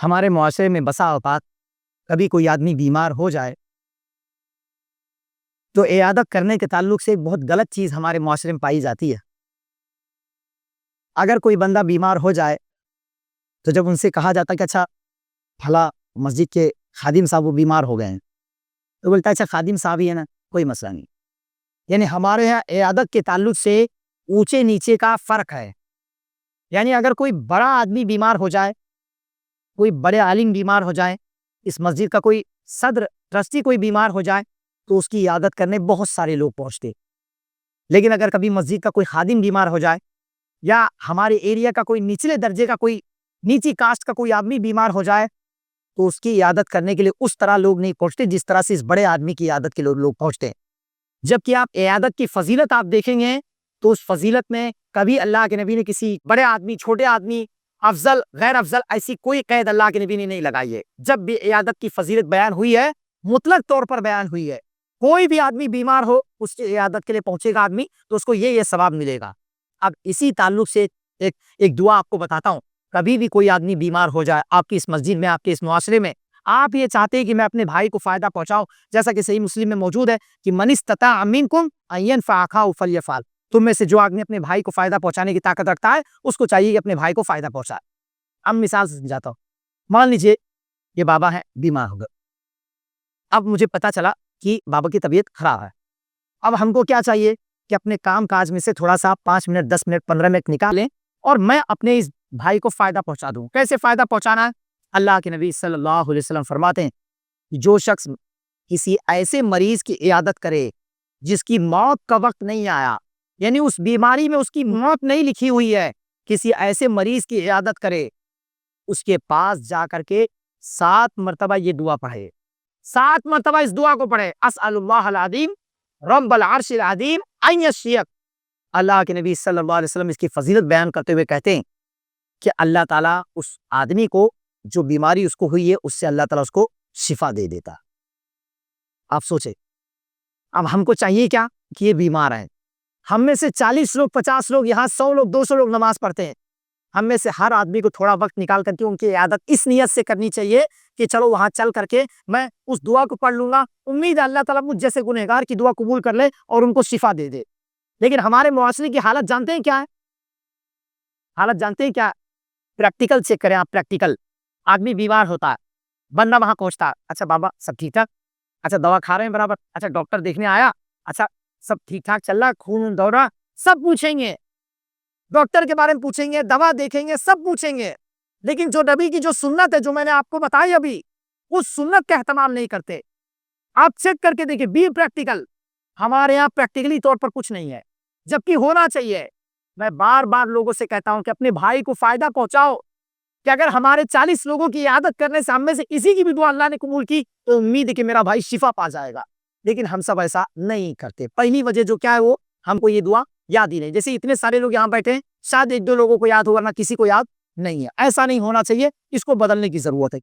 ہمارے معاشرے میں بسا اوقات کبھی کوئی آدمی بیمار ہو جائے تو عیادت کرنے کے تعلق سے ایک بہت غلط چیز ہمارے معاشرے میں پائی جاتی ہے۔ اگر کوئی بندہ بیمار ہو جائے تو جب ان سے کہا جاتا ہے کہ اچھا پھلا مسجد کے خادم صاحب وہ بیمار ہو گئے ہیں، تو بولتا ہے اچھا خادم صاحب ہی ہے نا، کوئی مسئلہ نہیں۔ یعنی ہمارے یہاں عیادت کے تعلق سے اونچے نیچے کا فرق ہے۔ یعنی اگر کوئی بڑا آدمی بیمار ہو جائے، کوئی بڑے عالم بیمار ہو جائے، اس مسجد کا کوئی صدر ٹرسٹی کوئی بیمار ہو جائے تو اس کی عیادت کرنے بہت سارے لوگ پہنچتے۔ لیکن اگر کبھی مسجد کا کوئی خادم بیمار ہو جائے یا ہمارے ایریا کا کوئی نچلے درجے کا کوئی نیچی کاسٹ کا کوئی آدمی بیمار ہو جائے تو اس کی عیادت کرنے کے لیے اس طرح لوگ نہیں پہنچتے جس طرح سے اس بڑے آدمی کی عیادت کے لوگ پہنچتے ہیں۔ جبکہ آپ عیادت کی فضیلت آپ دیکھیں گے تو اس فضیلت میں کبھی اللہ کے نبی نے کسی بڑے آدمی، چھوٹے آدمی، افضل غیر افضل ایسی کوئی قید اللہ کے نبی نے نہیں لگائی ہے۔ جب بھی عیادت کی فضیلت بیان ہوئی ہے مطلق طور پر بیان ہوئی ہے۔ کوئی بھی آدمی بیمار ہو اس کی عیادت کے لیے پہنچے گا آدمی تو اس کو یہ ثواب ملے گا۔ اب اسی تعلق سے ایک دعا آپ کو بتاتا ہوں۔ کبھی بھی کوئی آدمی بیمار ہو جائے آپ کی اس مسجد میں، آپ کے اس معاشرے میں، آپ یہ چاہتے ہیں کہ میں اپنے بھائی کو فائدہ پہنچاؤں، جیسا کہ صحیح مسلم میں موجود ہے کہ من استطاع منکم ان ينفع اخاه فليفعل، تم میں سے جو آدمی اپنے بھائی کو فائدہ پہنچانے کی طاقت رکھتا ہے اس کو چاہیے کہ اپنے بھائی کو فائدہ پہنچائے۔ اب مثال سے سمجھاتا ہوں۔ مان لیجیے یہ بابا ہے، بیمار ہو گئے، اب مجھے پتا چلا کہ بابا کی طبیعت خراب ہے۔ اب ہم کو کیا چاہیے کہ اپنے کام کاج میں سے تھوڑا سا 5 منٹ 10 منٹ 15 منٹ نکالیں اور میں اپنے اس بھائی کو فائدہ پہنچا دوں۔ کیسے فائدہ پہنچانا ہے؟ اللہ کے نبی صلی اللہ علیہ وسلم فرماتے ہیں کہ جو شخص کسی ایسے مریض کی عیادت کرے جس کی موت کا وقت نہیں آیا، یعنی اس بیماری میں اس کی موت نہیں لکھی ہوئی ہے، کسی ایسے مریض کی عیادت کرے، اس کے پاس جا کر کے 7 مرتبہ یہ دعا پڑھے، 7 مرتبہ اس دعا کو پڑھے، اسأل اللہ العظیم رب العرش العظیم ان یشفیک۔ اللہ کے نبی صلی اللہ علیہ وسلم اس کی فضیلت بیان کرتے ہوئے کہتے ہیں کہ اللہ تعالیٰ اس آدمی کو جو بیماری اس کو ہوئی ہے اس سے اللہ تعالیٰ اس کو شفا دے دیتا۔ آپ سوچیں، اب ہم کو چاہیے کیا کہ یہ بیمار ہے، ہم میں سے 40 لوگ 50 لوگ یہاں 100 لوگ 200 لوگ نماز پڑھتے ہیں، ہم میں سے ہر آدمی کو تھوڑا وقت نکال کر کے ان کی عیادت اس نیت سے کرنی چاہیے کہ چلو وہاں چل کر کے میں اس دعا کو پڑھ لوں گا، امید ہے اللہ تعالیٰ مجھ جیسے گنہگار کی دعا قبول کر لے اور ان کو شفا دے دے۔ لیکن ہمارے معاشرے کی حالت جانتے ہیں کیا ہے؟ حالت جانتے ہیں کیا؟ پریکٹیکل چیک کریں آپ، پریکٹیکل۔ آدمی بیمار ہوتا ہے، بندہ وہاں پہنچتا ہے، اچھا بابا سب ٹھیک ٹھاک، اچھا دوا کھا رہے ہیں برابر، اچھا ڈاکٹر دیکھنے آیا، اچھا سب ٹھیک ٹھاک چل رہا، خون دورہ سب پوچھیں گے، ڈاکٹر کے بارے میں پوچھیں گے، دوا دیکھیں گے، سب پوچھیں گے۔ لیکن جو نبی کی جو سنت ہے جو میں نے آپ کو بتائی ابھی، اس سنت کا اہتمام نہیں کرتے۔ آپ چیک کر کے دیکھیں، بی پریکٹیکل۔ ہمارے یہاں پریکٹیکلی طور پر کچھ نہیں ہے، جبکہ ہونا چاہیے۔ میں بار بار لوگوں سے کہتا ہوں کہ اپنے بھائی کو فائدہ پہنچاؤ، کہ اگر ہمارے 40 لوگوں کی عیادت کرنے سے ہم میں سے کسی کی بھی دعا اللہ نے قبول کی تو امید ہے کہ میرا بھائی شفا پا جائے گا۔ لیکن ہم سب ایسا نہیں کرتے۔ پہلی وجہ جو کیا ہے وہ ہم کو یہ دعا یاد ہی نہیں۔ جیسے اتنے سارے لوگ یہاں بیٹھے ہیں، شاید 1 2 لوگوں کو یاد ہوگا، نہ کسی کو یاد نہیں ہے۔ ایسا نہیں ہونا چاہیے، اس کو بدلنے کی ضرورت ہے۔